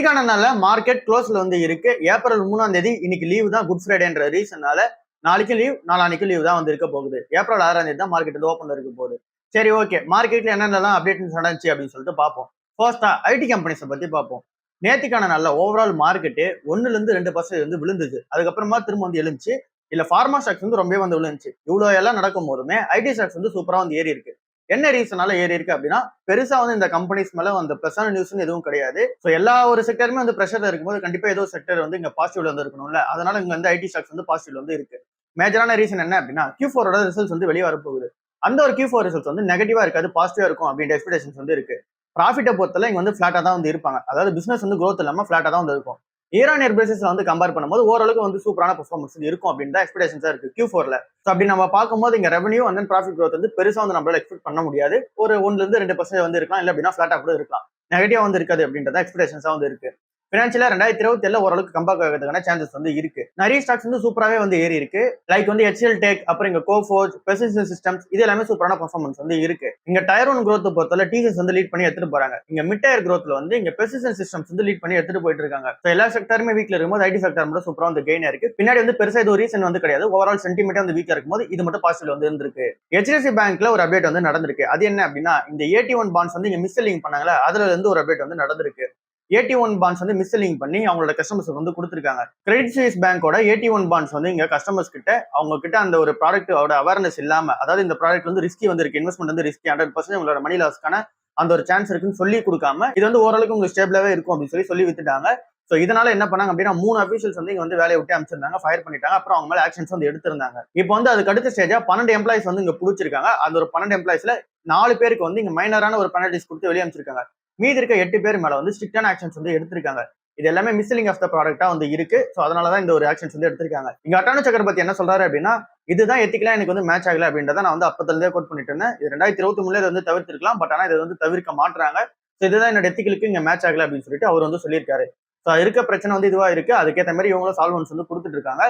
இன்னைக்கான நாள்ல மார்க்கெட் க்ளோஸ்ல வந்து இருக்கு. ஏப்ரல் 3ஆம் தேதி இன்னைக்கு லீவு தான், குட் ஃப்ரைடேன்ற ரீசனால நாளைக்கு லீவ், நாளான்னைக்கு லீவ் தான் வந்து இருக்க போகுது. ஏப்ரல் 6ஆம் தேதி தான் மார்க்கெட் வந்து ஓப்பன்ல இருக்க போகுது. சரி, ஓகே, மார்க்கெட்ல என்னென்னலாம் அப்டேட் நடந்துச்சு அப்படின்னு சொல்லிட்டு பார்ப்போம். ஃபர்ஸ்டா ஐடி கம்பெனிஸை பத்தி பார்ப்போம். நேத்திக்கான நாள்ல ஓவரால் மார்க்கெட்டு 1ல இருந்து 2% வந்து விழுந்துச்சு. அதுக்கப்புறமா திரும்ப வந்து எழுந்துச்சு. இல்ல ஃபார்மா ஸ்டாக்ஸ் வந்து ரொம்பவே வந்து விழுந்துச்சு. இவ்வளவு எல்லாம் நடக்கும் போதுமே ஐடி ஸ்டாக்ஸ் வந்து சூப்பரா வந்து ஏறி இருக்கு. என்ன ரீசனால ஏறி இருக்கு அப்படின்னா, பெருசா வந்து இந்த கம்பெனிஸ் மேல அந்த பிளஸான நியூஸ்னு எதுவும் கிடையாது. ஸோ எல்லா ஒரு செக்டருமே வந்து பிரஷர்ல இருக்கும்போது கண்டிப்பா ஏதோ செக்டர் வந்து இங்க பாசிட்டிவ்ல வந்து இருக்கணும்ல. அதனால இங்க வந்து ஐடி ஸ்டாக்ஸ் வந்து பாசிட்டிவ்ல வந்து இருக்கு. மேஜரான ரீசன் என்ன அப்படின்னா, Q4 ரிசல்ட்ஸ் வந்து வெளியே வரப்போகுது. அந்த ஒரு Q4 ரிசல்ட்ஸ் வந்து நெகட்டிவா இருக்காது, பாசிட்டிவா இருக்கும் அப்படின்ற எக்ஸ்பெக்டேஷன்ஸ் வந்து இருக்கு. ப்ராஃபிட்டை பொறுத்தல இங்க வந்து ஃபிளாட்டா தான் வந்து இருப்பாங்க. அதாவது பிசினஸ் வந்து growth இல்லாம ஃபிளாட்டா தான் வந்து இருக்கும். இயர் ஆன் இயர் பேசிஸ்ல வந்து கம்பேர் பண்ணும்போது ஓரளவுக்கு வந்து சூப்பரான பெர்ஃபார்மன்ஸ் இருக்கும் அப்படின்னு தான் எக்ஸ்பெக்டேஷன்ஸா இருக்கு Q4ல. ஸோ அப்படி நம்ம பார்க்கும்போது இங்க revenue and then profit growth வந்து பெருசா வந்து நம்மளால எக்ஸ்பெக்ட் பண்ண முடியாது. ஒரு 1ல இருந்து 2% வந்து இருக்கலாம், இல்ல அப்படின்னா ஃபிளாட்டா கூட இருக்கலாம். நெகட்டிவா வந்து இருக்காது அப்படின்றத எக்ஸ்பெக்டேஷன்ஸா வந்து இருக்கு. பினான்சியலா 2027 ஓரளவுக்கு கம்பேக் ஆகிறதுக்கான சான்சஸ் வந்து இருக்கு. நிறைய ஸ்டாக்ஸ் வந்து சூப்பராகவே வந்து ஏறி இருக்கு. லைக் வந்து HCL டெக், அப்புறம் இங்க கோஃபோர்ஜ், பெர்சிஸ்டன்ட் சிஸ்டம்ஸ், இது எல்லாமே சூப்பரான பெர்ஃபார்மன்ஸ் வந்து இருக்கு. இங்க டயர் 1 growth பொறுத்தவரை TCS வந்து லீட் பண்ணி எடுத்துட்டு போறாங்க. இங்க மிட் டயர் growthல வந்து இங்க பெர்சிஸ்டன்ட் சிஸ்டம்ஸ் வந்து லீட் பண்ணி எடுத்துட்டு போயிட்டு இருக்காங்க. எல்லா செக்டருமே வீக்ல இருக்கும்போது ஐடி செக்டர் மட்டும் சூப்பரா வந்து கெயின் இருக்கு. பின்னாடி வந்து பெருசா இது ரீசன் வந்து கிடையாது. ஓவரால் சென்டிமெண்ட் வந்து வீக்கா இருக்கும்போது இது மட்டும் பாசிட்டிவ் வந்து இருந்திருக்கு. HDFC பேங்க்ல ஒரு அப்டேட் வந்து நடந்திருக்கு. அது என்ன அப்படின்னா, இந்த AT1 பாண்ட்ஸ் வந்து இங்க மிஸ்செல்லிங் பண்ணாங்களா, அதுல இருந்து ஒரு அப்டேட் வந்து நடந்திருக்கு. AT1 பாண்ட்ஸ் வந்து மிஸ்செல்லிங் பண்ணி அவங்களோட கஸ்டமர்ஸ் வந்து கொடுத்துருக்காங்க. கிரெடிட் சுவிஸ் பேங்கோட AT1 பாண்ட்ஸ் வந்து இங்க கஸ்டமர்ஸ் கிட்ட அவங்க கிட்ட அந்த ஒரு ப்ராடக்ட்டோட அவேர்னஸ் இல்லாம, அதாவது இந்த ப்ராடக்ட் வந்து ரிஸ்கி வந்து இருக்கு, இன்வெஸ்ட்மெண்ட் வந்து ரிஸ்கி, 100% உங்களோட மணி லாஸ்க்கான அந்த ஒரு சான்ஸ் இருக்குன்னு சொல்லி கொடுக்காம, இது வந்து ஓரளவுக்கு உங்களுக்கு ஸ்டேபிளாவே இருக்கும் அப்படின்னு சொல்லி வித்துட்டாங்க. சோ இதனால என்ன பண்ணாங்க அப்படின்னா, 3 அபிஷியல்ஸ் வந்து இங்க வந்து வேலையை விட்டு அமைச்சிருந்தாங்க, ஃபயர் பண்ணிட்டாங்க. அப்புறம் அவங்க மேல ஆக்ஷன்ஸ் வந்து எடுத்திருந்தாங்க. இப்போ வந்து அதுக்கு அடுத்த ஸ்டேஜா 12 எம்ப்ளாயிஸ் வந்து இங்க புடிச்சிருக்காங்க. அந்த ஒரு 12 எம்ப்ளாயிஸ்ல 4 பேருக்கு வந்து இங்க மைனரான ஒரு பெனல்டிஸ் கொடுத்து வெளியே அமைச்சிருக்காங்க. மீதி இருக்க 8 பேர் மேல வந்து ஸ்ட்ரிக்டான ஆக்ஷன்ஸ் வந்து எடுத்திருக்காங்க. இது எல்லாமே மிஸ்லிங் ஆஃப் த ப்ராடக்ட்டா வந்து இருக்கு. சோ அதனாலதான் இந்த ஒரு ஆக்ஷன்ஸ் வந்து எடுத்திருக்காங்க. இங்க அட்டானு சக்கரவர்த்தி என்ன சொல்றாரு அப்படின்னா, இதுதான் எத்திக்கலா எனக்கு வந்து மேட்ச் ஆகல அப்படின்றத நான் வந்து அப்பத்துல இருந்தே கோட் பண்ணிட்டு இருந்தேன். இது 2023 வந்து தவிர்த்திருக்கலாம், பட் ஆனா இதை வந்து தவிர்க்க மாட்டாங்க. சோ இதுதான் என்னோட எத்திக்கலுக்கு இங்க மேட்ச் ஆகல அப்படின்னு சொல்லிட்டு அவர் வந்து சொல்லியிருக்காரு. சோ இருக்க பிரச்சனை வந்து இதுவா இருக்கு. அதுக்கேற்ற மாதிரி இவங்களும் சால்வன்ஸ் வந்து கொடுத்துட்டு இருக்காங்க.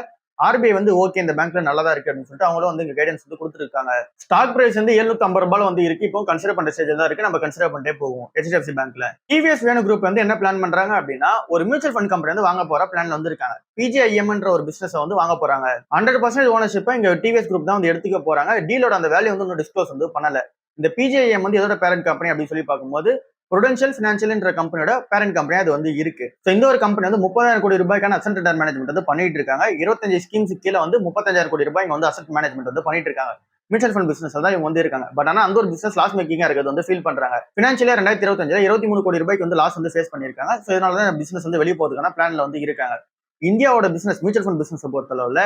RBI வந்து ஓகே, இந்த பேங்க்ல நல்லதா இருக்கு அப்படின்னு சொல்லிட்டு அவங்களும் வந்து இங்க கைடன்ஸ் வந்து கொடுத்துருக்காங்க. ஸ்டாக் பிரைஸ் வந்து 750 ரூபாய் வந்து இருக்கு. இப்போ கன்சிடர் பண்ற ஸ்டேஜ் தான் இருக்கு. நம்ம கன்சிடர் பண்ணிட்டே போவோம். HDFC பேங்க்ல TVS வேணு குரூப் வந்து என்ன பிளான் பண்றாங்க அப்படின்னா, ஒரு மியூச்சுவல் ஃபண்ட் கம்பெனி வந்து வாங்க போற பிளான்ல வந்து இருக்காங்க. PGIMன்ற ஒரு பிசினஸ் வந்து வாங்க போறாங்க. 100% ஓனர்ஷிப் இங்க TVS குரூப் தான் வந்து எடுத்துக்க போறாங்க. டீலோட அந்த வேல்யூ வந்து டிஸ்க்ளோஸ் வந்து பண்ணல. இந்த PGIM வந்து எதோட பேரண்ட் கம்பெனி அப்படின்னு சொல்லி பார்க்கும்போது புரூடென்ஷியல் ஃபினான்ஷியல்ன்ற கம்பெனியோட பேரண்ட் கம்பெனியா அது வந்து இருக்கு. சோ இந்த ஒரு கம்பெனி வந்து 30,000 கோடி ரூபாய்க்கான அசெட் அண்டர் மேனேஜ்மெண்ட் வந்து பண்ணிட்டு இருக்காங்க. 25 ஸ்கீம்ஸ் கீழ வந்து 35,000 கோடி ரூபாய் இங்க வந்து அசெட் மேனேஜ்மெண்ட் வந்து பண்ணிட்டு இருக்காங்க. மியூச்சுவல் ஃபண்ட் பிசினஸ் தான் இவங்க வந்து இருக்காங்க. பட் ஆனா அந்த ஒரு பிசினஸ் லாஸ் மேக்கிங்கா இருக்கிறது வந்து ஃபீல் பண்றாங்க. பினான்சியலா 2025 23 கோடி ரூபாய்க்கு வந்து லாஸ் வந்து ஃபேஸ் பண்ணிருக்காங்க. சோ இதனால தான் பிசினஸ் வந்து வெளிய போறதுக்கான பிளான்ல வந்து இருக்காங்க. இந்தியாவோட பிசினஸ் மியூச்சுவல் ஃபண்ட் பிசினஸ் பொறுத்தளவுல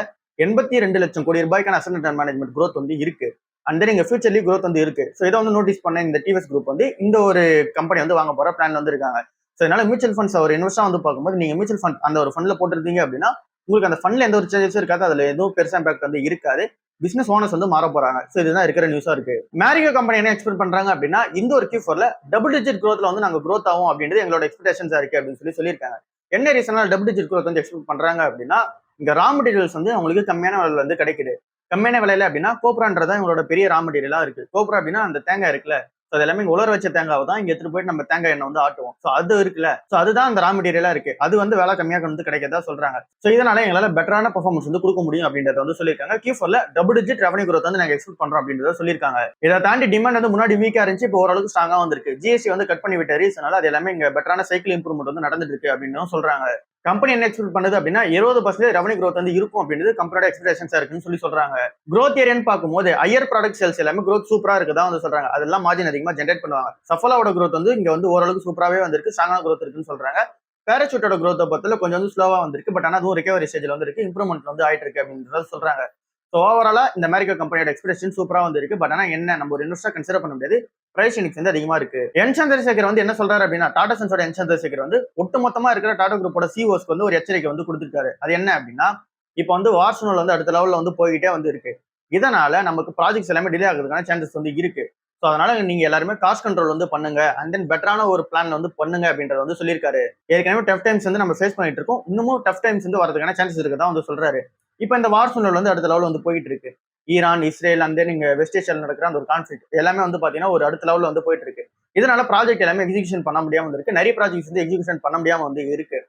82 லட்சம் கோடி ரூபாய்க்கான அசெட் அண்டர் மேனேஜ்மெண்ட் growth வந்து இருக்கு. அண்ட் தென் இங்க ஃபியூச்சர்லி growth வந்து இருக்கு. சோ இதை வந்து நோட்டீஸ் பண்ண இந்த TVS குரூப் வந்து இந்த ஒரு கம்பெனி வந்து வாங்க போற பிளான்ல வந்து இருக்காங்க. சோ இதனால மியூச்சுவல் ஃபண்ட்ஸ் ஒரு இன்வெஸ்டா வந்து பார்க்கும்போது நீங்க மியூச்சுவல் ஃபண்ட் அந்த ஒரு ஃபண்ட்ல போட்டிருந்தீங்க அப்படின்னா உங்களுக்கு அந்த ஃபண்ட்ல எந்த ஒரு சேஞ்சஸும் இருக்காது, அதுல எதுவும் பெருசா இம்பாக்ட் வந்து இருக்காது. பிசினஸ் ஓனர்ஸ் வந்து மாற போறாங்க. சோ இதுதான் இருக்கிற நியூஸா இருக்கு. மேரிகோ கம்பெனி என்ன எக்ஸ்பெக்ட் பண்றாங்க அப்படின்னா, இந்த ஒரு Q4ல டபுள் டிஜிட் growthல வந்து நாங்க growth ஆகும் அப்படின்றது எங்களோட எக்ஸ்பெக்டேஷன்ஸா இருக்கு அப்படின்னு சொல்லியிருக்காங்க. என்ன ரீசனால டபுள் டிஜிட் growth வந்து எக்ஸ்பெக்ட் பண்றாங்க அப்படின்னா, இங்க ரா மெட்டீரியல்ஸ் வந்து அவங்களுக்கு கம்மியான விலையில வந்து கிடைக்குது. கம்மியான விலையில அப்படின்னா கோப்ரான்றதா இவங்களோட பெரிய ரா மெட்டீரியலா இருக்கு. கோப்ரா அப்படின்னா அந்த தேங்காய் இருக்குல்ல, அது எல்லாமே உலர வச்ச தேங்காவை தான் இங்க எடுத்துட்டு போயிட்டு நம்ம தேங்காய் எண்ணெய் வந்து ஆட்டுவோம். சோ அது இருக்குல்ல, சோ அதுதான் அந்த ரா மெட்டீரியலா இருக்கு. அது வந்து விலை கம்மியாக வந்து கிடைக்கிறதா சொல்றாங்க. சோ இதனால எங்களால பெட்டரான பெர்ஃபார்மன்ஸ் வந்து கொடுக்க முடியும் அப்படின்றத வந்து சொல்லியிருக்காங்க. Q4ல டபுள் டிஜிட் ரெவன்யூ growth வந்து நாங்க எக்ஸ்பெக்ட் பண்றோம் அப்படின்றத சொல்லியிருக்காங்க. இதை தாண்டி டிமாண்ட் வந்து முன்னாடி வீக்கா இருந்துச்சு, இப்போ ஓரளவுக்கு ஸ்ட்ராங்கா வந்திருக்கு. GST வந்து கட் பண்ணி விட்ட ரீசனால அது எல்லாமே இங்க பெட்டரான சைக்கிள் இம்ப்ரூவ்மெண்ட் வந்து நடந்துட்டு இருக்கு அப்படின்னு சொல்றாங்க. கம்பெனி என்ன எக்ஸ்பெக்ட் பண்ணுது அப்படின்னா 20% ரெவன்யூ growth வந்து இருக்கும் அப்படின்றது கம்பெனியோட எக்ஸ்பெக்டேஷன்ஸா இருக்குன்னு சொல்றாங்க. growth ஏரியான்னு பார்க்கும்போது ஹையர் ப்ராடக்ட் சேல்ஸ் எல்லாமே growth சூப்பரா இருக்குதா வந்து சொல்றாங்க. அதெல்லாம் மார்ஜின் அதிகமா ஜென்ரேட் பண்ணுவாங்க. சஃபலாவோட growth வந்து இங்க வந்து ஓரளவுக்கு சூப்பராவே வந்திருக்கு, ஸ்ட்ராங்கான growth இருக்குன்னு சொல்றாங்க. பேராசூட்டோட growth பத்தில கொஞ்சம் வந்து ஸ்லோவா வந்திருக்கு, பட் ஆனா அதுவும் ரிகவரி ஸ்டேஜ்ல வந்து இருக்கு, இம்ப்ரூவ்மெண்ட் வந்து ஆயிட்டு இருக்கு அப்படின்றத சொல்றாங்க. ஸோ ஓவராலா இந்த மேரிகோ கம்பெனியோட எக்ஸ்பெக்டேஷன் சூப்பரா வந்து இருக்கு. பட் ஆனா என்ன நம்ம ஒரு இன்வெஸ்டா கன்சிடர் பண்ண முடியாது, பிரைஸ் இன்டெக்ஸ் வந்து அதிகமா இருக்கு. என் சந்திரசேகர் வந்து என்ன சொல்றாரு அப்படின்னா, டாடா சன்ஸோட என் சந்திரசேகர் வந்து ஒட்டுமொத்தமா இருக்கிற டாடா குரூப்போட CEOஸ்க்கு வந்து ஒரு எச்சரிக்கை வந்து கொடுத்திருக்காரு. அது என்ன அப்படின்னா, இப்போ வந்து வார்சனல் வந்து அடுத்த லெவல்ல வந்து போய்கிட்டே வந்து இருக்கு. இதனால நமக்கு ப்ராஜெக்ட்ஸ் எல்லாமே டிலே ஆகிறதுக்கான சான்சஸ் வந்து இருக்கு. ஸோ அதனால நீங்க எல்லாருமே காஸ்ட் கண்ட்ரோல் வந்து பண்ணுங்க, அண்ட் தென் பெட்டரான ஒரு பிளான் வந்து பண்ணுங்க அப்படின்றத வந்து சொல்லியிருக்காரு. ஏற்கனவே டஃப் டைம்ஸ் வந்து நம்ம ஃபேஸ் பண்ணிட்டு இருக்கோம், இன்னமும் டஃப் டைம்ஸ் வந்து வரதுக்கான சான்சஸ் இருக்கதான் வந்து சொல்றாரு. இப்போ இந்த வார்சனல் வந்து அடுத்த லெவல் வந்து போயிட்டு இருக்கு. ஈரான், இஸ்ரேல், அண்ட் தென் இங்க வெஸ்ட் ஏஷியால நடக்கிற அந்த ஒரு கான்ஃபிளிக்ட் எல்லாமே வந்து பாத்தீங்கன்னா ஒரு அடுத்த லெவல்ல வந்து போயிட்டு இருக்கு. இதனால ப்ராஜெக்ட் எல்லாமே எக்ஸிகியூஷன் பண்ண முடியாம இருக்கு. நிறைய ப்ராஜெக்ட்ஸ் வந்து எக்ஸிகியூஷன் பண்ண முடியாம வந்து இருக்கு.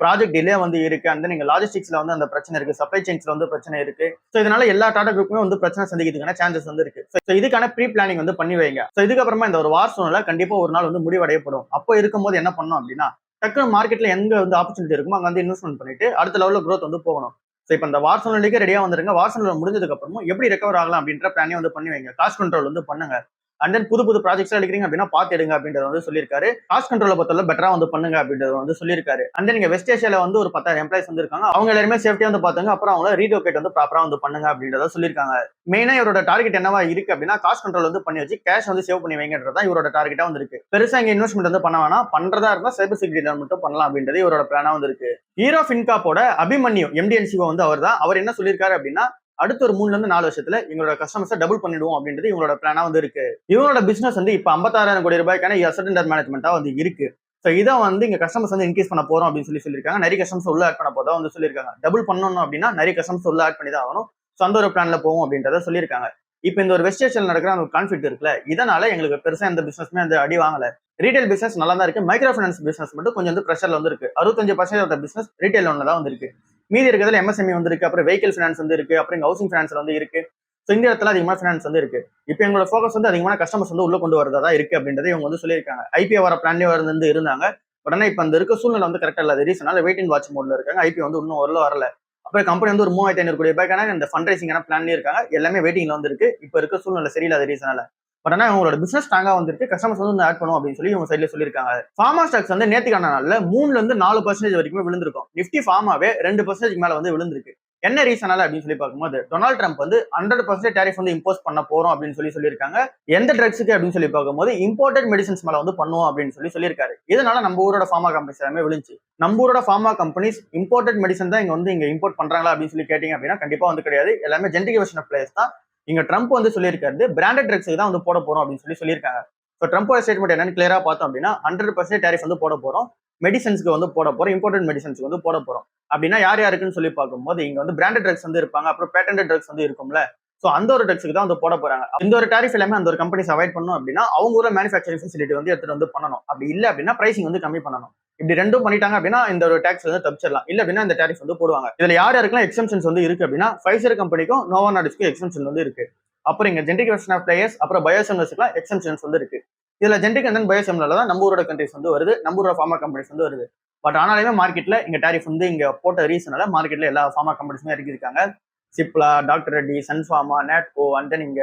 ப்ராஜெக்ட் டிலே வந்து இருக்கு. அந்த நீங்க லாஜிஸ்டிக்ஸ்ல வந்து அந்த பிரச்சனை இருக்கு, சப்ளை செயின்ஸ்ல வந்து பிரச்சனை இருக்கு. ஸோ இதனால எல்லா டாடா குரூப்புமே வந்து பிரச்சனை சந்திக்கிறதுக்கான சான்சஸ் வந்து இருக்கு. ஸோ இதுக்கான ப்ரீ பிளானிங் வந்து பண்ணி வைங்க. ஸோ இதுக்கப்புறமா இந்த ஒரு வார் சூழ்நிலை கண்டிப்பா ஒரு நாள் வந்து முடிவடையப்படும். அப்போ இருக்கும்போது என்ன பண்ணணும் அப்படின்னா, டக்குனு மார்க்கெட்ல எங்க வந்து ஆப்பர்ச்சுனிட்டி இருக்குமோ அங்க வந்து இன்வெஸ்ட்மெண்ட் பண்ணிட்டு அடுத்த லெவல்ல க்ரோத் வந்து போகணும். ஸோ இப்போ இந்த வார் சூழ்நிலைக்கு ரெடியா வந்துருங்க. வார் சூழ்நிலை முடிஞ்சதுக்கு அப்புறமும் எப்படி ரெக்கவர் ஆகலாம் அப்படின்ற பிளானே வந்து பண்ணி வைங்க. காஸ்ட் கண்ட்ரோல் வந்து பண்ணுங்க. அண்ட் தென் புது ப்ராஜெக்ட்ஸ் எடுக்கிறீங்க அப்படின்னா பார்த்து எடுங்க அப்படின்றத வந்து சொல்லியிருக்காரு. காஸ்ட் கண்ட்ரோல பொறுத்தவரை பெட்டரா வந்து பண்ணுங்க அப்படின்றத வந்து சொல்லியிருக்காரு. அண்ட் தென் நீங்க வெஸ்ட் ஏஷியால வந்து ஒரு 10,000 எம்ப்ளாய்ஸ் வந்து இருக்காங்க. அவங்க எல்லாருமே சேஃப்டியா வந்து பாத்துங்க. அப்புறம் அவங்கள ரீலோகேட் வந்து ப்ராப்பரா வந்து பண்ணுங்க அப்படின்றத சொல்லியிருக்காங்க. மெயினா இவரோட டார்கெட் என்னவா இருக்கு அப்படின்னா, காஸ்ட் கண்ட்ரோல் வந்து பண்ணி வச்சு கேஷ் வந்து சேவ் பண்ணி வைங்கன்றதா இவரோட டார்கெட்டா வந்து இருக்கு. பெருசா இங்க இன்வெஸ்ட்மெண்ட் வந்து பண்ண வேணாம். பண்றதா இருந்தா சைபர் செக்யூரிட்டி மட்டும் பண்ணலாம் அப்படின்றது இவரோட பிளானா வந்து இருக்கு. ஹீரோ ஃபின்காப்போட அபிமன்யு MD&CEO வந்து அவர் தான். அவர் என்ன சொல்லியிருக்காரு அப்படின்னா, அடுத்த ஒரு 3ல இருந்து 4 வருஷத்துல எங்களோட கஸ்டமர்ஸை டபுள் பண்ணிடுவோம் அப்படின்றது இவங்களோட பிளானா வந்து இருக்கு. இவங்களோட பிசினஸ் வந்து இப்ப 56,000 கோடி ரூபாய்க்கான அசெட் அண்டர் மேனேஜ்மெண்டா வந்து இருக்கு. ஸோ இதை வந்து இங்க கஸ்டமர்ஸ் வந்து இன்க்ரீஸ் பண்ண போறோம் அப்படின்னு சொல்லியிருக்காங்க. நிறைய கஸ்டமர்ஸ் உள்ள ஆட் பண்ண போதா வந்து சொல்லியிருக்காங்க. டபுள் பண்ணணும் அப்படின்னா நிறைய கஸ்டமர்ஸ் உள்ள ஆட் பண்ணி தான் ஆகணும். ஸோ அந்த ஒரு பிளான்ல போவோம் அப்படின்றத சொல்லியிருக்காங்க. இப்போ இந்த ஒரு வெஸ்ட் ஏஷியால நடக்கிற அந்த கான்ஃபிளிக்ட் இருக்குல்ல, இதனால எங்களுக்கு பெருசா எந்த பிசினஸ்மே அந்த அடி வாங்கல. ரீட்டைல் பிசினஸ் நல்லா தான் இருக்கு. மைக்ரோ ஃபைனான்ஸ் பிசினஸ் மட்டும் கொஞ்சம் வந்து ப்ரெஷர்ல வந்து இருக்கு. 65% பிசினஸ் ரீட்டைல் லோன்ல தான் வந்து இருக்கு. மீதி இருக்கிறதுல MSME வந்து இருக்கு, அப்புறம் வெஹிக்கல் ஃபைனான்ஸ் வந்து இருக்கு, அப்புறம் ஹவுசிங் ஃபைனான்ஸ்ல வந்து இருக்கு. ஸோ இந்த இடத்துல அதிகமான ஃபைனான்ஸ் வந்து இருக்கு. இப்போ எங்களோட ஃபோக்கஸ் வந்து அதிகமான கஸ்டமர்ஸ் வந்து உள்ள கொண்டு வரதா தான் இருக்கு அப்படின்றத இவங்க வந்து சொல்லியிருக்காங்க. IPO வர பிளான்லயே வந்து இருந்தாங்க. உடனே இப்போ அந்த இருக்க சூழ்நிலை வந்து கரெக்டா இல்லாத ரீசனால வெயிட் அண்ட் வாட்ச் மோட்ல இருக்காங்க. IPO வந்து இன்னும் வரல. அப்புறம் கம்பெனி வந்து ஒரு 3,500 கோடி ரூபாய்க்கான இந்த ஃபண்ட் ரைசிங்கான பிளான்லயே இருக்காங்க. எல்லாமே வெயிட்டிங்ல வந்து இருக்கு. இப்போ இருக்க சூழ்நிலை சரியில்லாத ரீசனால. பட் ஆனா அவங்களோட பிசினஸ் ஸ்ட்ராங்கா வந்துருக்கு. கஸ்டமர்ஸ் வந்து ஆட் பண்ணும் அப்படின்னு சொல்லி இவங்க சைட்ல சொல்லியிருக்காங்க. ஃபார்மா ஸ்டாக்ஸ் வந்து நேத்துக்கான நாள்ல 3ல இருந்து 4% வரைக்கும் விழுந்திருக்கும். நிஃப்டி ஃபார்மாவே 2% மேல வந்து விழுந்திருக்கு. என்ன ரீசனால அப்படின்னு சொல்லி பார்க்கும்போது, டொனால்ட் ட்ரம்ப் வந்து 100% டேரிஃப் வந்து இம்போஸ் பண்ண போறோம் அப்படின்னு சொல்லியிருக்காங்க. எந்த ட்ரக்ஸுக்கு அப்படின்னு சொல்லி பார்க்கும்போது இம்போர்ட்டட் மெடிசன்ஸ் மேல வந்து பண்ணுவோம் அப்படின்னு சொல்லியிருக்காரு. இதனால நம்ம ஊரோட ஃபார்மா கம்பெனிஸ் எல்லாமே விழுந்துச்சு. நம்ம ஊரோட ஃபார்மா கம்பெனிஸ் இம்போர்ட்டட் மெடிசன் தான் இங்க இம்போர்ட் பண்றாங்களா அப்படின்னு சொல்லி கேட்டீங்க அப்படின்னா கண்டிப்பா வந்து கிடையாது. எல்லாமே ஜெனரிக் வெர்ஷன் ஆஃப் பிளேயர்ஸ் தான். இங்க ட்ரம்ப் வந்து சொல்லியிருக்காரு பிராண்டட் ட்ரக்ஸுக்கு தான் வந்து போட போறோம் அப்படின்னு சொல்லியிருக்காங்க. ஸோ ட்ரம்போட ஸ்டேட்மெண்ட் என்னன்னு கிளியரா பார்த்தோம் அப்படின்னா 100% டேரிஃப் வந்து போட போறோம். மெடிசன்ஸ்க்கு வந்து போட போறோம். இம்போர்ட்டட் மெடிசன்ஸ்க்கு வந்து போட போறோம். அப்படின்னா யார் யாருக்குன்னு சொல்லி பார்க்கும்போது இங்க வந்து பிராண்டட் ட்ரக்ஸ் வந்து இருப்பாங்க. அப்புறம் பேட்டன்ட் ட்ரக்ஸ் வந்து இருக்கும்ல. ஸோ அந்த ஒரு ட்ரக்ஸுக்கு தான் வந்து போட போறாங்க. இந்த ஒரு டேரிஃப் எல்லாமே அந்த ஒரு கம்பெனிஸ் அவாய்ட் பண்ணணும் அப்படின்னா அவங்க ஊர்ல மேனுஃபேக்சரிங் ஃபெசிலிட்டி வந்து எடுத்துட்டு வந்து பண்ணணும். அப்படி இல்லை அப்படின்னா பிரைசிங் வந்து கம்மி பண்ணணும். இப்படி ரெண்டும் பண்ணிட்டாங்க அப்படின்னா இந்த ஒரு டாக்ஸ் வந்து தப்பிச்சிடலாம். இல்ல அப்படின்னா இந்த டேரிஃப் வந்து போடுவாங்க. இதுல யார் யாருக்கெல்லாம் எக்ஸம்ஷன்ஸ் வந்து இருக்கு அப்படின்னா ஃபைசர் கம்பெனிக்கும் நோவோ நார்டிஸ்க்கும் எக்ஸம்ஷன் வந்து இருக்கு. அப்புறம் இங்க ஜெனரிக் வெர்ஷன் ஆஃப் பிளேயர்ஸ் அப்புறம் பயோசிமிலர்ஸ்க்குலாம் எக்ஸம்ஷன்ஸ் வந்து இருக்கு. இதுல ஜெனரிக் அண்ட் பயோசிமிலர்ல தான் நம்ம ஊரோட கண்ட்ரிஸ் வந்து வருது, நம்ம ஊரோட ஃபார்மா கம்பெனிஸ் வந்து வருது. பட் ஆனாலுமே மார்க்கெட்ல இங்க டேரிஃப் வந்து இங்க போட்ட ரீசனால மார்க்கெட்ல எல்லா ஃபார்மா கம்பெனிஸுமே இறக்கிருக்காங்க. Cipla, doctor Reddy, Sun Pharma, Natco and then இங்க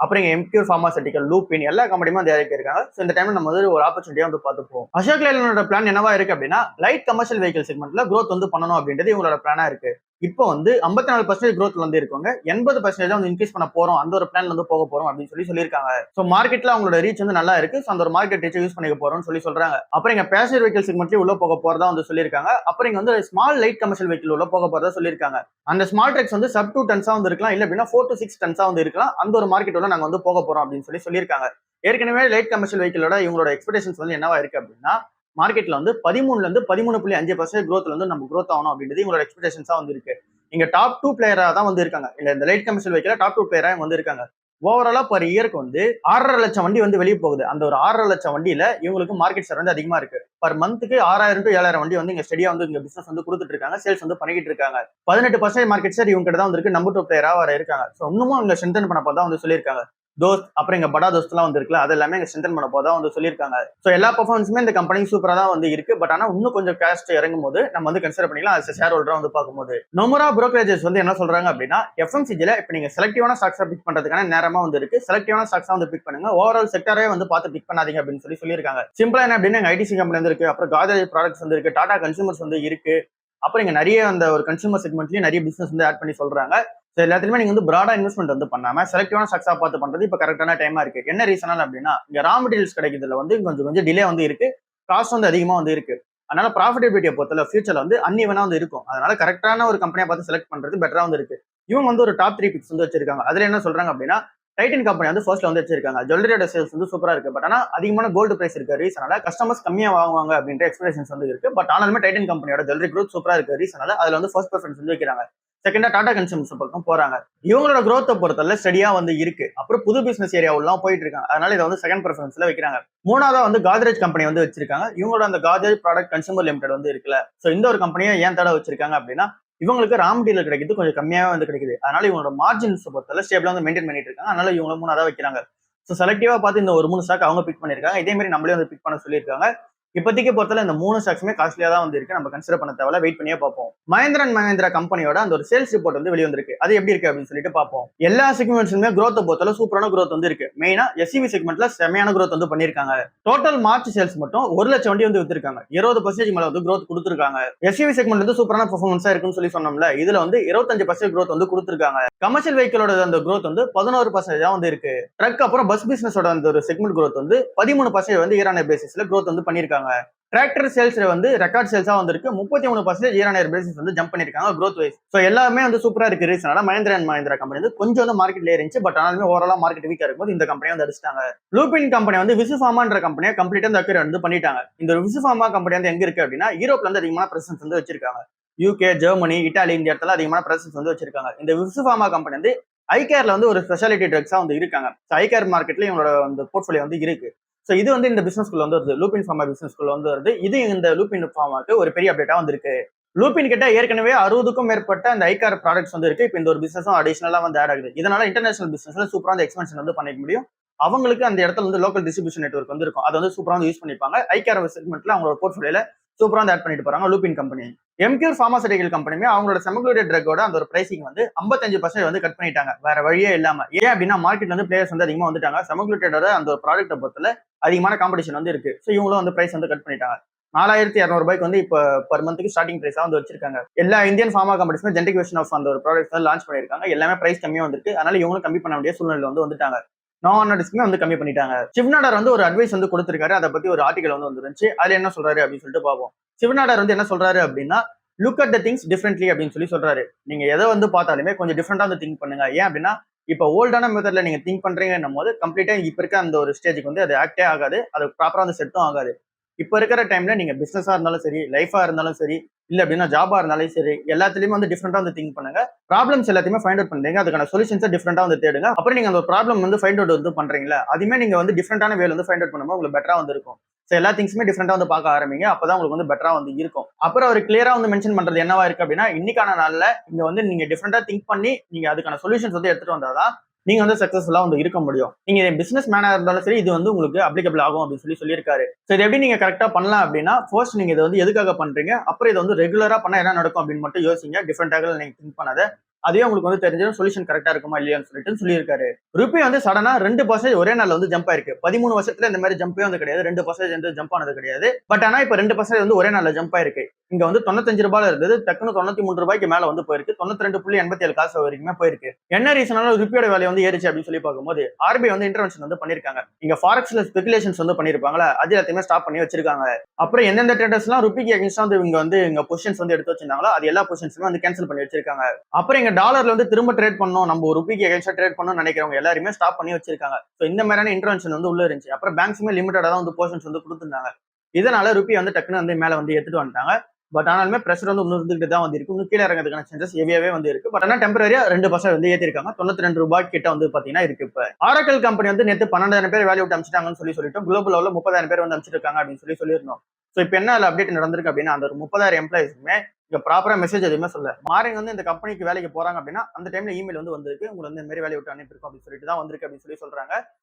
அப்புறம் இங்க எம்கியூர் ஃபார்மாசூட்டிக்கல், லூபின் எல்லா கம்பெனியுமே வந்து இறக்கி இருக்காங்க. ஸோ இந்த டைம்ல நம்ம வந்து ஒரு ஆப்பர்ச்சுனிட்டியா வந்து பார்த்துப்போம். அசோக் லேலனோட பிளான் என்னவா இருக்கு அப்படின்னா லைட் கமர்ஷியல் வெஹிக்கல் செக்மெண்ட்ல க்ரோத் வந்து பண்ணணும் அப்படின்றது இவங்களோட பிளானா இருக்கு. இப்போ வந்து 54% க்ரோத் வந்து இருக்கவங்க 80% வந்து இன்க்ரீஸ் பண்ண போறோம், அந்த ஒரு பிளான் வந்து போக போறோம் அப்படின்னு சொல்லியிருக்காங்க. ஸோ மார்க்கெட்ல அவங்களோட ரீச் வந்து நல்லா இருக்கு. ஸோ அந்த ஒரு மார்க்கெட் ரீச் யூஸ் பண்ணிக்க போறோம்னு சொல்றாங்க. அப்புறம் இங்க பேசஞ்சர் வெஹிக்கல் செக்மெண்ட்லயும் உள்ள போக போறதா வந்து சொல்லியிருக்காங்க. அப்புறம் இங்க வந்து ஸ்மால் லைட் கமர்ஷியல் வெஹிக்கல் உள்ள போக போறதா சொல்லியிருக்காங்க. அந்த ஸ்மால் ட்ரக்ஸ் வந்து sub 2 டன்ஸா வந்து இருக்கலாம், இல்ல அப்படின்னா 4 to 6 டன்ஸா வந்து இருக்கலாம். அந்த ஒரு மார்க்கெட் உள்ள நாங்க வந்து போக போறோம் அப்படின்னு சொல்லியிருக்காங்க. ஏற்கனவே லைட் கமர்ஷியல் வெஹிக்கலோட இவங்களோட எக்ஸ்பெக்டேஷன்ஸ் வந்து என்னவா இருக்கு அப்படின்னா மார்க்கெட்ல வந்து 13ல இருந்து 13.5% க்ரோத்ல வந்து நம்ம க்ரோத் ஆகணும் அப்படின்றது இவங்களோட எக்ஸ்பெக்டேஷன்ஸா வந்து இருக்கு. இங்க டாப் 2 பிளேயரா தான் வந்து இருக்காங்க. இல்ல இந்த லைட் கமர்ஷியல் வெஹிக்கல் டாப் 2 பிளேயரா வந்து இருக்காங்க. ஓவராலா பர் இயருக்கு வந்து 6.5 லட்சம் வண்டி வந்து வெளியே போகுது. அந்த ஒரு 6.5 லட்சம் வண்டியில இவங்களுக்கு மார்க்கெட் ஷேர் வந்து அதிகமா இருக்கு. பர் மந்த்துக்கு 6,000 to 7,000 வண்டி வந்து இங்க ஸ்டெடியா வந்து இங்க பிசினஸ் வந்து கொடுத்துட்டு இருக்காங்க, சேல்ஸ் வந்து பண்ணிக்கிட்டு இருக்காங்க. 18% மார்க்கெட் ஷேர் இவங்க கிட்ட தான் வந்து நம்பர் 2 பிளேயரா வர இருக்காங்க. ஸோ இன்னமும் இங்க ஸ்ட்ரென்தன் பண்ண போதான் வந்து சொல்லியிருக்காங்க. தோஸ்த் அப்புறம் இங்க படா தோஸ்த் எல்லாம் வந்து இருக்குல்ல, அது எல்லாமே இங்க ஸ்ட்ரென்தன் பண்ண போதான் வந்து சொல்லியிருக்காங்க. ஸோ எல்லா பர்ஃபார்மன்ஸுமே இந்த கம்பெனி சூப்பரா தான் வந்து இருக்கு. பட் ஆனா இன்னும் கொஞ்சம் கேஸ்ட் இறங்கும் போது நம்ம வந்து கன்சிடர் பண்ணிக்கலாம். அது ஷேர் ஹோல்டரா வந்து பார்க்கும்போது நொமுரா புரோக்கரேஜஸ் வந்து என்ன சொல்றாங்க அப்படின்னா FMCGல இப்ப நீங்க செலக்டிவான ஸ்டாக்ஸா பிக் பண்றதுக்கான நேரமா வந்து இருக்கு. செலக்டிவான ஸ்டாக்ஸா வந்து பிக் பண்ணுங்க. ஓவரால் செக்டரே வந்து பார்த்து பிக் பண்ணாதீங்க அப்படின்னு சொல்லியிருக்காங்க. சிம்பிளா என்ன அப்படின்னா ITC கம்பெனி வந்து இருக்கு, அப்புறம் காதரேஜ் ப்ராடக்ட்ஸ் வந்து இருக்கு, டாடா கன்சூமர்ஸ் வந்து இருக்கு. அப்புறம் இங்க நிறைய அந்த ஒரு கன்சூமர் செக்மெண்ட்லயும் நிறைய பிசினஸ் வந்து ஆட் பண்ணி சொல்றாங்க. எல்லாத்துலயுமே நீங்க வந்து பிராடா இன்வெஸ்ட்மெண்ட் வந்து பண்ணாம செலக்டிவான ஸ்டாக்ஸா பார்த்து பண்றது இப்ப கரெக்டான டைமா இருக்கு. என்ன ரீசனால அப்படின்னா இங்க ரா மெட்டீரியல்ஸ் கிடைக்கிறதுல வந்து கொஞ்சம் டிலே வந்து இருக்கு, காஸ்ட் வந்து அதிகமா வந்து இருக்கு. அதனால ப்ராஃபிட்டபிலிட்டியை பொறுத்தல ஃபியூச்சர்ல வந்து அன்இவனா வந்து இருக்கும். அதனால கரெக்டான ஒரு கம்பெனியா பார்த்து செலக்ட் பண்றது பெட்டரா வந்து இருக்கு. இவங்க வந்து ஒரு டாப் 3 பிக்ஸ் வந்து வச்சிருக்காங்க. அதுல என்ன சொல்றாங்க அப்படின்னா டைட்டன் கம்பெனி வந்து ஃபர்ஸ்ட்ல வந்து வச்சிருக்காங்க. ஜுவல்லரியோட சேல்ஸ் வந்து சூப்பரா இருக்கு. பட் ஆனா அதிகமான கோல்டு பிரைஸ் இருக்க ரீசனால கஸ்டமர்ஸ் கம்மியா வாங்குவாங்க அப்படின்ற எக்ஸ்பெக்டேஷன்ஸ் வந்து இருக்கு. பட் ஆனாலுமே டைட்டன் கம்பெனியோட ஜுவல்லரி க்ரோத் சூப்பரா இருக்கு ரீசனால அதுல வந்து ஃபர்ஸ்ட் ப்ரிஃபரன்ஸ் வந்து வைக்கிறாங்க. செகண்டா டாடா கன்சூமர்ஸ் பக்கம் போறாங்க. இவங்களோட growth பொறுத்தவரை ஸ்டடியா வந்து இருக்கு. அப்புறம் புது பிசினஸ் ஏரியாவுலாம் போயிட்டு இருக்காங்க. அதனால இதை வந்து செகண்ட் ப்ரிஃபரன்ஸ்ல வைக்கிறாங்க. மூணாவதா வந்து காத்ரேஜ் கம்பெனி வந்து வச்சிருக்காங்க. இவங்களோட அந்த காத்ரேஜ் ப்ராடக்ட் கன்சூமர் லிமிடெட் வந்து இருக்குல்ல, சோ இந்த ஒரு கம்பெனியை ஏன் தடவை வச்சிருக்காங்க அப்படின்னா இவங்களுக்கு ரா மெட்டீரியல் கிடைக்குது கொஞ்சம் கம்மியாவே வந்து கிடைக்குது. அதனால இவங்களோட மார்ஜின்ஸ் பொறுத்தவரை ஸ்டேபிளா வந்து மெயின்டைன் பண்ணிட்டு இருக்காங்க. அதனால இவங்க மூணாவதா வைக்கிறாங்க. சோ செலக்டிவா பார்த்து இந்த ஒரு 3 ஸ்டாக் அவங்க பிக் பண்ணிருக்காங்க. இதே மாதிரி நம்மளே வந்து பிக் பண்ண சொல்லியிருக்காங்க. இப்போதைக்கு பொறுத்தவரை இந்த 3 ஸ்டாக்ஸுமே காஸ்ட்லியா தான் வந்து இருக்கு. நம்ம கன்சிடர் பண்ண தேவையில்ல, வெயிட் பண்ணியே பார்ப்போம். மஹிந்திரா அண்ட் மஹிந்திரா கம்பெனியோட அந்த ஒரு சேல்ஸ் ரிப்போர்ட் வந்து வெளிய வந்திருக்கு. அது எப்படி இருக்கு அப்படின்னு சொல்லிட்டு பார்ப்போம். எல்லா செக்மெண்ட்ஸுமே growth பொறுத்தவரை சூப்பரான growth வந்து இருக்கு. மெயினா எஸ்யூவி செக்மெண்ட்ல செமையான growth வந்து பண்ணிருக்காங்க. டோட்டல் மார்ச் சேல்ஸ் மட்டும் 1 லட்சம் வண்டி வந்து வித்திருக்காங்க. 20% மேல வந்து growth கொடுத்திருக்காங்க. எஸ்யூவி செக்மெண்ட் வந்து சூப்பரான பெர்ஃபார்மன்ஸா இருக்குன்னு சொல்லி சொன்னோம்ல, இதுல வந்து 25% growth வந்து கொடுத்திருக்காங்க. கமர்ஷியல் வெஹிக்கிளோட அந்த growth வந்து 11% தான் வந்து இருக்கு. ட்ரக் அப்புறம் பஸ் பிசினஸோட அந்த ஒரு செக்மெண்ட் growth வந்து 13% வந்து இயர் ஆன் இயர் பேசிஸ்ல growth வந்து பண்ணிருக்காங்க. டிராக்டர் சேல்ஸ்ல வந்து ரெக்கார்ட் சேல்ஸா வந்திருக்கு. 33% இயர் ஆன் இயர் பேசிஸ் வந்து ஜம்ப் பண்ணிருக்காங்க growth வைஸ். சோ எல்லாமே வந்து சூப்பரா இருக்கு. ரீசனால மஹிந்திரா அண்ட் மஹிந்திரா கம்பெனி வந்து கொஞ்சம் வந்து மார்க்கெட்ல இருந்துச்சு. பட் ஆனாலுமே ஓவராலா மார்க்கெட் வீக்கா இருக்கும்போது இந்த கம்பெனி வந்து அடிச்சிட்டாங்க. லூபின் கம்பெனி வந்து விசுஃபார்மான்ற கம்பெனியை கம்ப்ளீட்டா இந்த அக்யூர் வந்து பண்ணிட்டாங்க. இந்த விசுஃபார்மா கம்பெனி வந்து எங்க இருக்கு அப்படின்னா யூரோப்ல வந்து அதிகமான பிரசன்ஸ் வந்து வச்சிருக்காங்க. யூகே, ஜெர்மனி, இட்டாலி இந்த இடத்துல அதிகமான பிரசன்ஸ் வந்து வச்சிருக்காங்க. இந்த விசுஃபார்மா கம்பெனி வந்து ஐகேர்ல வந்து ஒரு ஸ்பெஷாலிட்டி ட்ரக்ஸா வந்து இருக்காங்க. ஐகேர் மார்க்கெட்ல இவங்களோட அந்த போர்ட்ஃபோலியோ வந்து இருக்கு. சோ இது வந்து இந்த பிசினஸ்க்குள்ள வந்து வருது. லூபின் ஃபார்மா பிசினஸ்க்குள்ள வந்து வருது. இது இந்த லூபின் ஃபார்மாக்கு ஒரு பெரிய அப்டேட்டா வந்திருக்கு. லூபின் கிட்ட ஏற்கனவே 60க்கும் மேற்பட்ட அந்த ஐகார் ப்ராடக்ட்ஸ் வந்து இருக்கு. இப்போ இந்த ஒரு பிசினஸும் அடிஷனலா வந்து ஆட் ஆகுது. இதனால இன்டர்நேஷனல் பிசினஸ்ல சூப்பரா அந்த எக்ஸ்பென்ஷன் வந்து பண்ணிக்க முடியும். அவங்களுக்கு அந்த இடத்துல வந்து லோக்கல் டிஸ்ட்ரிபியூஷன் நெட்வொர்க் வந்து இருக்கும். அதை வந்து சூப்பரா வந்து யூஸ் பண்ணிப்பாங்க. ஐகார் செக்மெண்ட்ல அவங்களோட போர்ட்ஃபோலியோல சூப்பரா வந்து ஆட் பண்ணிட்டு போறாங்க லூபின் கம்பெனி. எம்கியூர் பார்மாசூட்டிக்கல் கம்பெனியுமே அவங்களோட செமக்ளூட்டட் ட்ரக்கோட அந்த ஒரு பிரைசிங் வந்து 55% வந்து கட் பண்ணிட்டாங்க. வேற வழியே இல்லாம. ஏன் அப்படின்னா மார்க்கெட்ல வந்து பிளேயர்ஸ் வந்து அதிகமா வந்துட்டாங்க. செமக்ளூட்டடோட அந்த ஒரு ப்ராடக்ட்டை பொறுத்தல அதிகமான காம்படிஷன் வந்து இருக்கு. சோ இவங்களும் வந்து பிரைஸ் வந்து கட் பண்ணிட்டாங்க. 4200 வந்து இப்போ பர் மந்த்துக்கு ஸ்டார்டிங் பிரைஸா வந்து வச்சிருக்காங்க. எல்லா இந்தியன் ஃபார்மா கம்பெனிஸுமே ஜெனடிக் வெர்ஷன் ஆஃப் அந்த ஒரு ப்ராடக்ட்ஸ் வந்து லான்ச் பண்ணிருக்காங்க. எல்லாமே பிரைஸ் கம்மியா வந்திருக்கு. அதனால இவங்களும் கம்மி பண்ண வேண்டிய சூழ்நிலை வந்து வந்துட்டாங்க. நான் வந்து கம்மி பண்ணிட்டாங்க. சிவ்நாடர் வந்து ஒரு அட்வைஸ் வந்து கொடுத்திருக்காரு. அதை பத்தி ஒரு ஆர்டிகல் வந்து வந்துருந்துச்சு. அதுல என்ன சொல்றாரு அப்படின்னு சொல்லிட்டு பார்ப்போம். சிவ்நாடர் வந்து என்ன சொல்றாரு அப்படின்னா look at the things differently அப்படின்னு சொல்லி சொல்றாரு. நீங்க எதை வந்து பார்த்தாலுமே கொஞ்சம் டிஃப்ரெண்டா வந்து திங்க் பண்ணுங்க. ஏன் அப்படின்னா இப்போ ஓல்டான மெத்தட்ல நீங்க திங்க் பண்றீங்கன்னும் போது கம்ப்ளீட்டா இப்ப இருக்க அந்த ஒரு ஸ்டேஜுக்கு வந்து அது ஆக்டே ஆகாது. அது ப்ராப்பரா வந்து செட்டும் ஆகாது. இப்ப இருக்கிற டைம்ல நீங்க பிசினஸா இருந்தாலும் சரி, லைஃபா இருந்தாலும் சரி, இல்ல அப்படின்னா ஜாபா இருந்தாலும் சரி, எல்லாத்துலயுமே வந்து டிஃப்ரெண்டா வந்து திங்க் பண்ணுங்க. ப்ராப்ளம்ஸ் எல்லாத்தையுமே ஃபைண்ட் அவுட் பண்றீங்க. அதுக்கான சொல்யூஷன்ஸை டிஃப்ரெண்டா வந்து தேடுங்க. அப்புறம் நீங்க அந்த ப்ராப்ளம் வந்து ஃபைண்ட் அவுட் வந்து பண்றீங்களா, அதுமே நீங்க வந்து டிஃப்ரெண்டான வேல வந்து ஃபைண்ட் அவுட் பண்ணும்போது உங்களுக்கு பெட்டரா வந்து இருக்கும். ஸோ எல்லா திங்ஸுமே டிஃப்ரெண்டா வந்து பார்க்க ஆரம்பிங்க. அப்பதான் உங்களுக்கு வந்து பெட்டரா வந்து இருக்கும். அப்புறம் அவர் கிளியரா வந்து மென்ஷன் பண்றது என்னவா இருக்கு அப்படின்னா இன்னைக்கான நாள்ல இங்க வந்து நீங்க டிஃப்ரெண்டா திங்க் பண்ணி நீங்க அதுக்கான சொல்யூஷன்ஸ் வந்து எடுத்துட்டு வந்தாதான் நீங்க வந்து சக்சஸ்ஃபுல்லா வந்து இருக்க முடியும். நீங்க பிசினஸ் மேனா இருந்தாலும் சரி இது வந்து உங்களுக்கு அப்ளிகபிள் ஆகும் அப்படின்னு சொல்லியிருக்காரு. சோ இது எப்படி நீங்க கரெக்டா பண்ணலாம் அப்படின்னா ஃபர்ஸ்ட் நீங்க இதை வந்து எதுக்காக பண்றீங்க, அப்புறம் இதை வந்து ரெகுலரா பண்ணா என்ன நடக்கும் அப்படின்னு மட்டும் யோசிங்க. டிஃப்ரெண்டாக நீங்க திங்க் பண்ணாத. அதே உங்களுக்கு வந்து தெரிஞ்ச சொல்யூஷன் கரெக்டா இருக்குமா இல்லையான்னு சொல்லிட்டு சொல்லியிருக்காரு. ருபி வந்து சடனா 2% ஒரே நாள்ல வந்து ஜம்ப் ஆயிருக்கு. 13 வருஷத்துல இந்த மாதிரி ஜம்பே வந்து கிடையாது. 2% வந்து ஜம்ப் ஆனது கிடையாது. பட் ஆனா இப்ப 2% வந்து ஒரே நாள்ல ஜம்ப் ஆயிருக்கு. இங்க வந்து 95 ரூபாயில இருந்தது டக்குனு 93 ரூபாய்க்கு மேல வந்து போயிருக்கு. 92.87 காசு வரைக்குமே போயிருக்கு. என்ன ரீசனால ருபியோட வேலை வந்து ஏறிச்சு அப்படின்னு சொல்லி பார்க்கும்போது ஆர்பிஐ வந்து இன்டர்வென்ஷன் வந்து பண்ணிருக்காங்க. இங்க ஃபாரெக்ஸ்ல ஸ்பெகுலேஷன்ஸ் வந்து பண்ணிருப்பாங்களா, அது எல்லாத்தையுமே ஸ்டாப் பண்ணி வச்சிருக்காங்க. அப்புறம் எந்தெந்த ட்ரேடர்ஸ் எல்லாம் ருபிக்கு அகைன்ஸ்டா வந்து இங்க பொசிஷன்ஸ் வந்து எடுத்து வச்சிருந்தாங்களோ அது எல்லா பொசிஷன்ஸுமே வந்து கேன்சல் பண்ணி வச்சிருக்காங்க. அப்புறம் இங்க டாலர்ல வந்து திரும்ப ட்ரேட் பண்ணணும், நம்ம ஒரு ருபிக்கு அகைன்ஸ்டா ட்ரேட் பண்ணணும்னு நினைக்கிறவங்க எல்லாருமே ஸ்டாப் பண்ணி வச்சிருக்காங்க. சோ இந்த மாதிரியான இன்டர்வென்ஷன் வந்து உள்ள இருந்துச்சு. அப்புறம் பேங்க்ஸுமே லிமிட்டடா தான் வந்து போர்ஷன்ஸ் வந்து கொடுத்திருந்தாங்க. இதனால ருபி வந்து டக்குன்னு வந்து மேல வந்து எடுத்துட்டு வந்துட்டாங்க. பட் ஆனாலுமே பிரஷர் வந்து இன்னும் இருந்துகிட்டு தான் வந்து இருக்கு. இன்னும் கீழே இறங்கிறதுக்கான சான்சஸ் ஹெவியாவே வந்து இருக்கு. பட் ஆனா டெம்பரரியா 2% வந்து ஏத்திருக்காங்க. 92 ரூபாய் கிட்ட வந்து பாத்தீங்கன்னா இருக்கு. இப்ப ஆரக்கல் கம்பெனி வந்து நேத்து 12,000 பேர் வேல்யூ விட்டு அமிச்சிட்டாங்கன்னு சொல்லிட்டு குளோபல் லெவல்ல 30,000 பேர் வந்து அமிச்சிருக்காங்க அப்படின்னு சொல்லியிருந்தோம். சோ இப்ப என்ன அப்டேட் நடந்திருக்கு அப்படின்னா அந்த ஒரு 30,000 எம்ப்ளாயிஸுமே இங்க ப்ராப்பரா மெசேஜ் எதுவுமே சொல்ல மாறிங்க வந்து இந்த கம்பெனிக்கு வேலைக்கு போறாங்க அப்படின்னா அந்த டைம்ல இமெயில் வந்து வந்திருக்கு, உங்களுக்கு வந்து இந்த மாதிரி வேலையை விட்டு அனுப்பியிருக்கோம் அப்படின்னு சொல்லிட்டு தான் வந்திருக்கு அப்படின்னு சொல்றாங்க.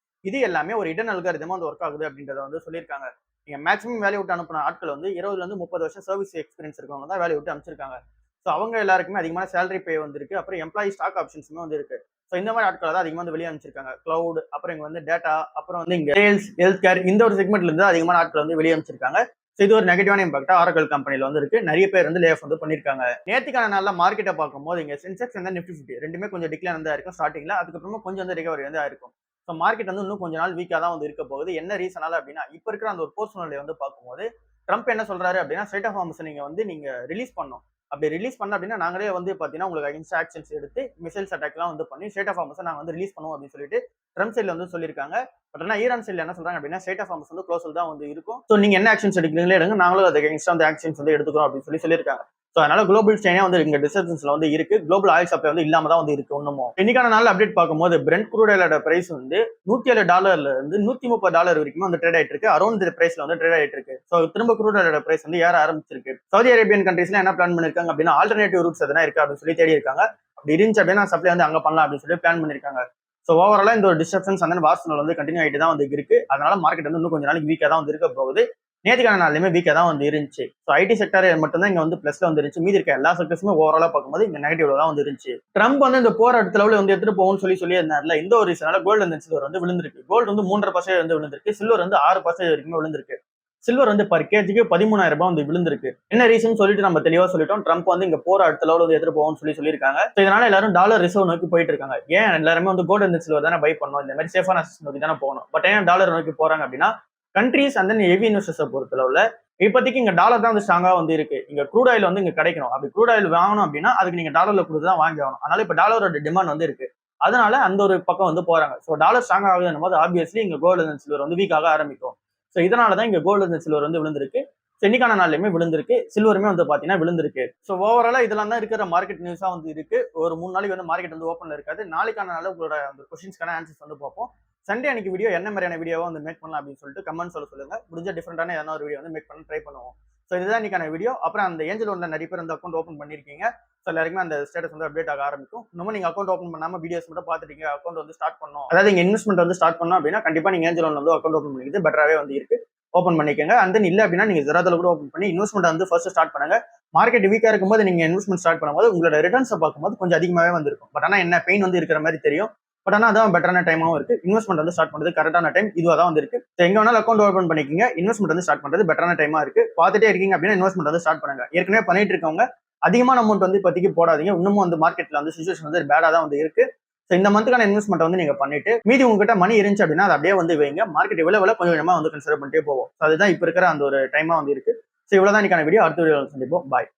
இது எல்லாமே ஒரு இடன் அல்காரிதமா வந்து ஒர்க் ஆகுது அப்படின்றத வந்து சொல்லியிருக்காங்க. நீங்க மேக்ஸிமம் வேலையை விட்டு அனுப்பின ஆட்கள் வந்து 20ல இருந்து 30 வருஷம் சர்வீஸ் எக்ஸ்பீரியன்ஸ் இருக்கவங்க தான் வேலையை விட்டு அனுப்பிச்சிருக்காங்க. ஸோ அவங்க எல்லாருக்குமே அதிகமான சேலரி பே வந்திருக்கு. அப்புறம் எம்ப்ளாயி ஸ்டாக் ஆப்ஷன்ஸுமே வந்து இருக்கு. ஸோ இந்த மாதிரி ஆட்களை தான் அதிகமாக வந்து வெளியே அனுப்பிச்சிருக்காங்க. கிளவுட், அப்புறம் இங்க வந்து டேட்டா, அப்புறம் வந்து இங்க சேல்ஸ், ஹெல்த் கேர் இந்த ஒரு செக்மெண்ட்ல இருந்து அதிகமான ஆட்கள் வந்து வெளியே அனுப்பிச்சிருக்காங்க. ஸோ இது ஒரு நெகட்டிவான இம்பாக்டா ஆரக்கல் கம்பெனில வந்து இருக்கு. நிறைய பேர் வந்து லே ஆஃப் வந்து பண்ணிருக்காங்க. நேற்றுக்கான நாள்ல மார்க்கெட்டை பார்க்கும்போது இங்க சென்செக்ஸ் வந்து நிஃப்டி 50 ரெண்டுமே கொஞ்சம் டிக்ளைன் வந்து இருக்கும் ஸ்டார்டிங்ல. அதுக்கப்புறமா கொஞ்சம் வந்து ரிகவரி வந்து ஆயிருக்கும். ஸோ மார்க்கெட் வந்து இன்னும் கொஞ்ச நாள் வீக்கா தான் வந்து இருக்க போகுது. என்ன ரீசனால அப்படின்னா இப்ப இருக்கிற அந்த ஒரு போர் சூழ்நிலை வந்து பார்க்கும்போது ட்ரம்ப் என்ன சொல்றாரு அப்படின்னா ஸ்டேட் ஆஃப் ஹார்மஸ் நீங்க ரிலீஸ் பண்ணணும். அப்படி ரிலீஸ் பண்ண அப்படின்னா நாங்களே வந்து பாத்தீங்கன்னா உங்களுக்கு அகைன்ஸ்ட் ஆக்ஷன்ஸ் எடுத்து மிசைல்ஸ் அட்டாக்லாம் வந்து பண்ணி ஸ்டேட் ஆஃப் ஹார்மஸ் நாங்க வந்து ரிலீஸ் பண்ணுவோம் அப்படின்னு சொல்லிட்டு ட்ரம்ப் சைட்ல வந்து சொல்லியிருக்காங்க. பட் ஆனா ஈரான் சைட்ல என்ன சொல்றாங்க அப்படின்னா ஸ்டேட் ஆஃப் ஹார்மஸ் வந்து க்ளோஸ்ல தான் வந்து இருக்கும். ஸோ நீங்க என்ன ஆக்ஷன்ஸ் எடுக்கிறீங்களே எடுங்க, நாங்களும் அதுக்கு அகைன்ஸ்டா அந்த ஆக்ஷன்ஸ் வந்து எடுத்துக்கிறோம் அப்படின்னு சொல்லியிருக்காங்க. ஸோ அதனால குளோபல் செயினே வந்து இங்க டிஸ்டர்பன்ஸ்ல வந்து இருக்கு. குளோபல் ஆயில் சப்ளை வந்து இல்லாம தான் வந்து இருக்கு இன்னமும். இன்னைக்கான நாள் அப்டேட் பார்க்கும்போது பிரெண்ட் க்ரூட் ஆயிலோட பிரைஸ் வந்து $107 இருந்து $130 வரைக்கும் வந்து ட்ரேட் ஆயிட்டு இருக்கு. அரௌண்ட் இந்த பிரைஸ்ல வந்து ட்ரேட் ஆயிட்டு இருக்கு. ஸோ திரும்ப க்ரூட் ஆயிலோட பிரைஸ் வந்து ஏற ஆரம்பிச்சிருக்கு. சவுதி அரேபியன் கண்ட்ரீஸ்ல என்ன பிளான் பண்ணிருக்காங்க அப்படின்னா ஆல்டர்னேட்டிவ் ரூட்ஸ் எதனா இருக்கு அப்படின்னு சொல்லி தேடி இருக்காங்க. அப்படி இருந்துச்சு அப்படின்னா சப்ளை வந்து அங்க பண்ணலாம் அப்படின்னு சொல்லி பிளான் பண்ணிருக்காங்க. ஸோ ஓவராலா இந்த ஒரு டிஸ்டர்பன்ஸ் அந்த வார்ஸ்னல் வந்து கண்டினியூ ஆகிட்டு தான் வந்து இருக்கு. அதனால மார்க்கெட் வந்து இன்னும் கொஞ்சம் நாளைக்கு வீக்கா தான் வந்து இருக்க போகுது. நேற்றுக்கான நாள்லயுமே வீக்கா தான் வந்து இருந்துச்சு. ஸோ ஐடி செக்டர் மட்டும் தான் இங்க வந்து பிளஸ்ல வந்து இருந்துச்சு. மீதி இருக்க எல்லா செக்டர்ஸுமே ஓவராலா பார்க்கும்போது இங்க நெகட்டிவ்ல தான் வந்து இருந்துச்சு. ட்ரம்ப் வந்து இந்த போர் அடுத்த லெவலில் வந்து எடுத்துட்டு போகும்னு சொல்லி இருந்தார்ல, இந்த ஒரு ரீசனால கோல்டு அந்த சில்வர் வந்து விழுந்திருக்கு. கோல்டு வந்து 3.5% வந்து விழுந்திருக்கு. சில்வர் வந்து 6% வரைக்கும் விழுந்திருக்கு. சில்வர் வந்து பர் கேஜிக்கு 13,000 வந்து விழுந்திருக்கு. என்ன ரீசன் சொல்லிட்டு நம்ம தெளிவா சொல்லிட்டோம். ட்ரம்ப் வந்து இங்க போற அடுத்த லெவல் வந்து எடுத்துட்டு போகும்னு சொல்லியிருக்காங்க. இதனால எல்லாரும் டாலர் ரிசர்வ் நோக்கி போயிட்டு இருக்காங்க. ஏன் எல்லாருமே வந்து கோல்டு அண்ட் சில்வர் தானே பை பண்ணணும், இந்த மாதிரி சேஃபான அசெட்ஸ் நோக்கி தானே போகணும். பட் ஏன் டாலர் நோக்கி போறாங்க அப்படின்னா கண்ட்ரீஸ் அண்ட் ஹெவி இன்வெஸ்டர்ஸை பொறுத்தளவுல இப்போதைக்கு இங்க டாலர் தான் வந்து ஸ்ட்ராங்கா வந்து இருக்கு. இங்க க்ரூட் ஆயில் வந்து இங்க கிடைக்கணும். அப்படி க்ரூட் ஆயில் வாங்கணும் அப்படின்னா அதுக்கு நீங்க டாலர்ல கொடுத்து தான் வாங்கி ஆகணும். அதனால இப்ப டாலரோட டிமாண்ட் வந்து இருக்கு. அதனால அந்த ஒரு பக்கம் வந்து போறாங்க. ஸோ டாலர் ஸ்ட்ராங் ஆகுதுன்னும் போது ஆப்வியஸ்லி இங்க கோல்டு அண்ட் சில்வர் வந்து வீக் ஆக ஆரம்பிக்கும். ஸோ இதனாலதான் இங்க கோல்டு அண்ட் சில்வர் வந்து விழுந்திருக்கு. இன்னைக்கான நாள்லயுமே விழுந்திருக்கு. சில்வருமே வந்து பாத்தீங்கன்னா விழுந்திருக்கு. ஸோ ஓவராலா இதெல்லாம் தான் இருக்கிற மார்க்கெட் நியூஸா வந்து இருக்கு. ஒரு 3 நாளைக்கு வந்து மார்க்கெட் வந்து ஓப்பன்ல இருக்காது. நாளைக்கான நாள் உங்களோட அந்த கொஸ்டின்ஸ்க்கான ஆன்சர்ஸ் வந்து பார்ப்போம். சண்டே அன்னைக்கு வீடியோ என்ன மாதிரியான வீடியோவா வந்து மேக் பண்ணலாம் அப்படின்னு சொல்லிட்டு கமெண்ட் சொல்லுங்க. முடிஞ்ச டிஃபரெண்டான ஏதாவது ஒரு வீடியோ வந்து மேக் பண்ண ட்ரை பண்ணுவோம். ஸோ இதுதான் இன்னைக்கான வீடியோ. அப்புறம் அந்த ஏஞ்சல் ஒன்ல நிறைய பேர் அந்த அக்கௌண்ட் ஓப்பன் பண்ணிருக்கீங்க. ஸோ எல்லாருக்குமே அந்த ஸ்டேட்டஸ் வந்து அப்டேட் ஆக ஆரம்பிக்கும். இன்னும் நீங்க அக்கௌண்ட் ஓப்பன் பண்ணாம வீடியோஸ் மட்டும் பார்த்துட்டீங்க, அக்கௌண்ட் வந்து ஸ்டார்ட் பண்ணணும், அதாவது இங்க இன்வெஸ்ட்மெண்ட் வந்து ஸ்டார்ட் பண்ணோம் அப்படின்னா கண்டிப்பா நீங்க ஏஞ்சல் ஒன்ல வந்து அக்கௌண்ட் ஓப்பன் பண்ணிக்கிறது பெட்டராகவே வந்து இருக்கு. ஓப்பன் பண்ணிக்கோங்க. அண்ட் தென் இல்ல அப்படின்னா நீங்க ஜெராதோல கூட ஓப்பன் பண்ணி இன்வெஸ்ட்மெண்ட் வந்து ஃபர்ஸ்ட் ஸ்டார்ட் பண்ணுங்க. மார்க்கெட் வீக்கா இருக்கும்போது நீங்க இன்வெஸ்ட்மெண்ட் ஸ்டார்ட் பண்ணும்போது உங்களோட ரிட்டர்ன்ஸை பார்க்கும்போது கொஞ்சம் அதிகமாகவே வந்து இருக்கும். பட் ஆனா என்ன பெயின் வந்து இருக்கிற மாதிரி தெரியும். பட் ஆனால் அதான் பெட்டரான டைமாவும் இருக்கு. இன்வெஸ்ட்மெண்ட் வந்து ஸ்டார்ட் பண்றது கரெக்டான டைம் இதுவாக தான் வந்து இருக்கு. எங்க வேணாலும் அக்கௌண்ட் ஓப்பன் பண்ணிக்கிங்க. இன்வெஸ்ட்மெண்ட் வந்து ஸ்டார்ட் பண்றது பெட்டரான டைமா இருக்கு. பார்த்துட்டே இருக்கீங்க அப்படின்னா இன்வெஸ்ட்மெண்ட் வந்து ஸ்டார்ட் பண்ணுங்க. ஏற்கனவே பண்ணிட்டு இருக்கவங்க அதிகமான அமௌண்ட் வந்து இப்போதைக்கு போடாதீங்க. இன்னமும் வந்து மார்க்கெட்ல வந்து சிச்சுவேஷன் வந்து பேடா தான் வந்து இருக்கு. ஸோ இந்த மந்த்துக்கான இன்வெஸ்ட்மெண்ட் வந்து நீங்க பண்ணிட்டு மீதி உங்ககிட்ட மணி இருந்துச்சு அப்படின்னா அதை அப்படியே வந்து வைங்க. மார்க்கெட் எவ்வளவு கொஞ்சம் கொஞ்சமா வந்து கன்சிடர் பண்ணிட்டே போவோம். அதுதான் இப்ப இருக்கிற அந்த ஒரு டைமா வந்து இருக்கு. ஸோ இவ்வளவுதான் இன்னைக்கான வீடியோ. அடுத்த வீடியோ சந்திப்போம். பாய்.